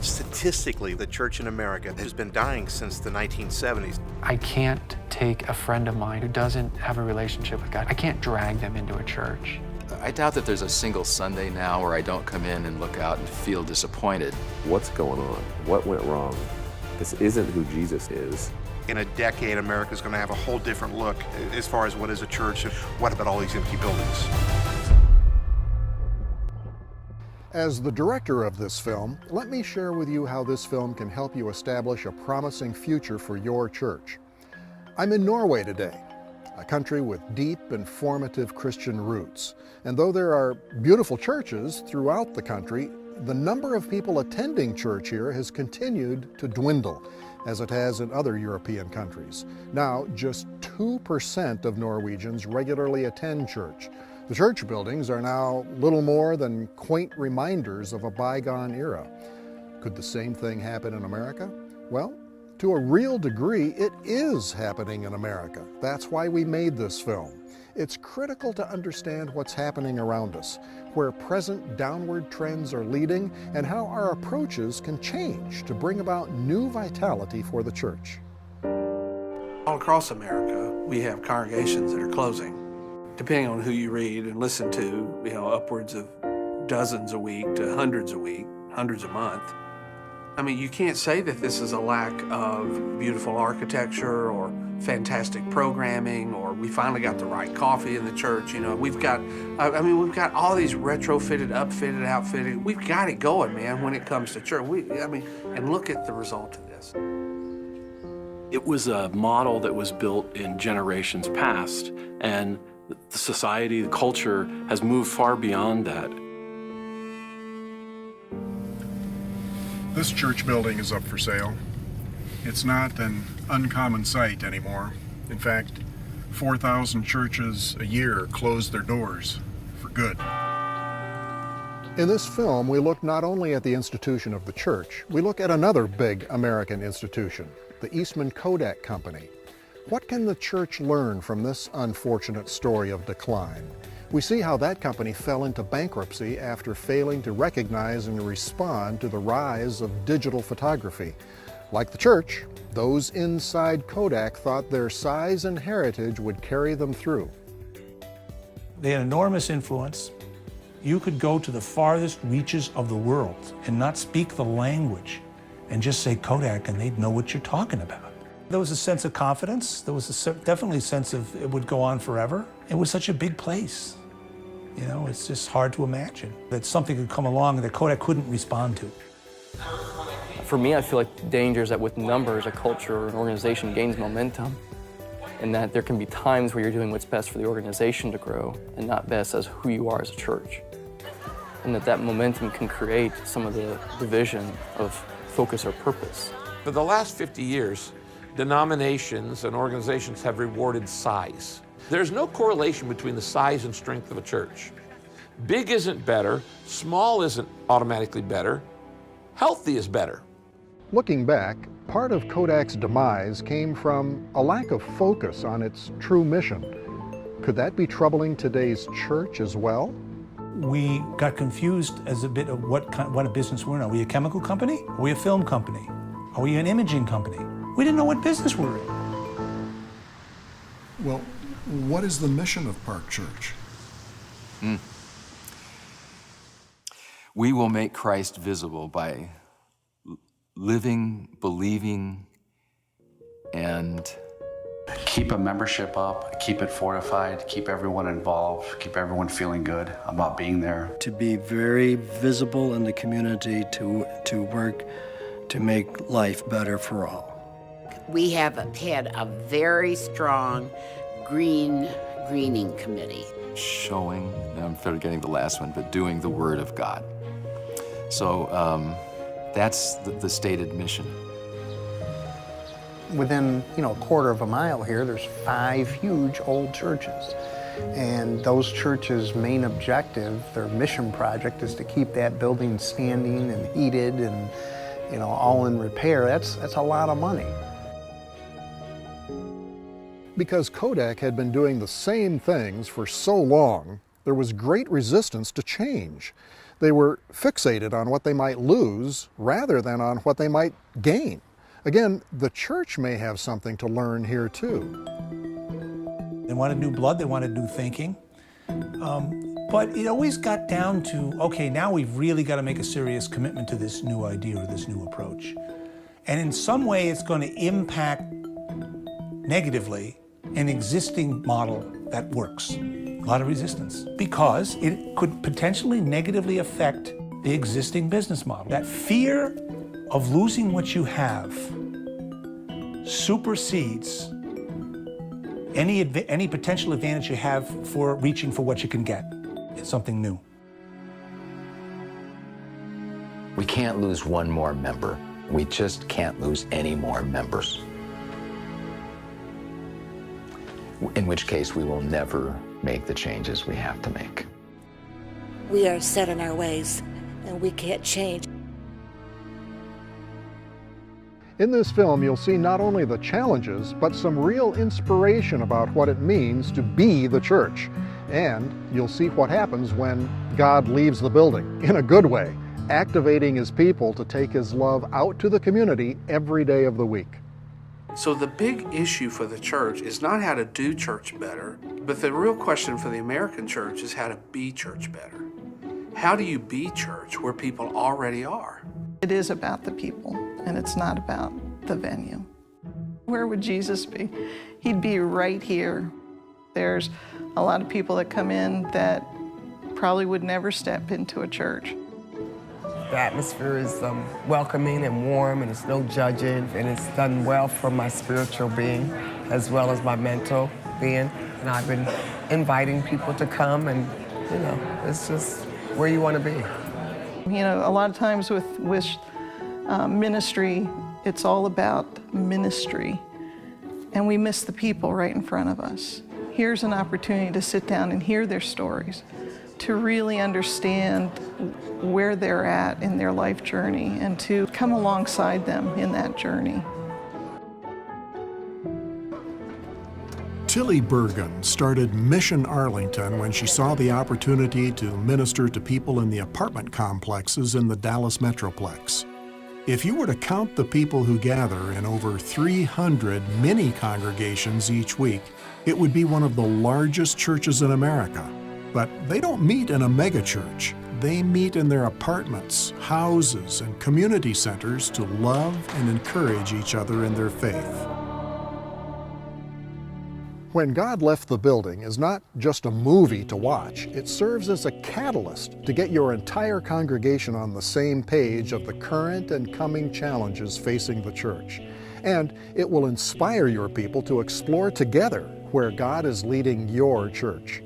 Statistically, the church in America has been dying since the 1970s. I can't take a friend of mine who doesn't have a relationship with God. I can't drag them into a church. I doubt that there's a single Sunday now where I don't come in and look out and feel disappointed. What's going on? What went wrong? This isn't who Jesus is. In a decade, America's going to have a whole different look as far as what is a church and what about all these empty buildings. As the director of this film, let me share with you how this film can help you establish a promising future for your church. I'm in Norway today, a country with deep and formative Christian roots. And though there are beautiful churches throughout the country, the number of people attending church here has continued to dwindle, as it has in other European countries. Now, just 2% of Norwegians regularly attend church. The church buildings are now little more than quaint reminders of a bygone era. Could the same thing happen in America? Well, to a real degree, it is happening in America. That's why we made this film. It's critical to understand what's happening around us, where present downward trends are leading, and how our approaches can change to bring about new vitality for the church. All across America, we have congregations that are closing. Depending on who you read and listen to, upwards of dozens a week to hundreds a week, hundreds a month. I mean, you can't say that this is a lack of beautiful architecture or fantastic programming, or we finally got the right coffee in the church. We've got all these retrofitted, upfitted, outfitted. We've got it going, man, when it comes to church. And look at the result of this. It was a model that was built in generations past, and the society, the culture has moved far beyond that. This church building is up for sale. It's not an uncommon sight anymore. In fact, 4,000 churches a year close their doors for good. In this film, we look not only at the institution of the church, we look at another big American institution, the Eastman Kodak Company. What can the church learn from this unfortunate story of decline? We see how that company fell into bankruptcy after failing to recognize and respond to the rise of digital photography. Like the church, those inside Kodak thought their size and heritage would carry them through. They had enormous influence. You could go to the farthest reaches of the world and not speak the language and just say Kodak and they'd know what you're talking about. There was a sense of confidence. There was definitely a sense of it would go on forever. It was such a big place. It's just hard to imagine that something could come along that Kodak couldn't respond to. For me, I feel like the danger is that with numbers, a culture or an organization gains momentum, and that there can be times where you're doing what's best for the organization to grow and not best as who you are as a church. And that momentum can create some of the division of focus or purpose. For the last 50 years, denominations and organizations have rewarded size. There's no correlation between the size and strength of a church. Big isn't better, small isn't automatically better, healthy is better. Looking back, part of Kodak's demise came from a lack of focus on its true mission. Could that be troubling today's church as well? We got confused as a bit of what a business we're in. Are we a chemical company? Are we a film company? Are we an imaging company? We didn't know what business we're in. Well, what is the mission of Park Church? We will make Christ visible by living, believing, and keep a membership up, keep it fortified, keep everyone involved, keep everyone feeling good about being there. To be very visible in the community, to work to make life better for all. We have had a very strong greening committee. Showing, I'm forgetting the last one, but doing the Word of God. So that's the stated mission. Within, a quarter of a mile here, there's 5 huge old churches. And those churches' main objective, their mission project, is to keep that building standing and heated and, all in repair. That's a lot of money. Because Kodak had been doing the same things for so long, there was great resistance to change. They were fixated on what they might lose rather than on what they might gain. Again, the church may have something to learn here too. They wanted new blood, they wanted new thinking. But it always got down to, okay, now we've really got to make a serious commitment to this new idea or this new approach. And in some way, it's going to impact negatively an existing model that works. A lot of resistance, because it could potentially negatively affect the existing business model. That fear of losing what you have supersedes any potential advantage you have for reaching for what you can get. It's something new. We can't lose one more member. We just can't lose any more members. In which case, we will never make the changes we have to make. We are set in our ways, and we can't change. In this film, you'll see not only the challenges, but some real inspiration about what it means to be the church. And you'll see what happens when God leaves the building, in a good way, activating His people to take His love out to the community every day of the week. So the big issue for the church is not how to do church better, but the real question for the American church is how to be church better. How do you be church where people already are? It is about the people, and it's not about the venue. Where would Jesus be? He'd be right here. There's a lot of people that come in that probably would never step into a church. The atmosphere is welcoming and warm, and it's no judging, and it's done well for my spiritual being as well as my mental being. And I've been inviting people to come, and you know, it's just where you want to be. You know, a lot of times with ministry, it's all about ministry, and we miss the people right in front of us. Here's an opportunity to sit down and hear their stories, to really understand where they're at in their life journey, and to come alongside them in that journey. Tilly Bergen started Mission Arlington when she saw the opportunity to minister to people in the apartment complexes in the Dallas Metroplex. If you were to count the people who gather in over 300 mini congregations each week, it would be one of the largest churches in America. But they don't meet in a megachurch. They meet in their apartments, houses, and community centers to love and encourage each other in their faith. When God Left the Building is not just a movie to watch, it serves as a catalyst to get your entire congregation on the same page of the current and coming challenges facing the church. And it will inspire your people to explore together where God is leading your church.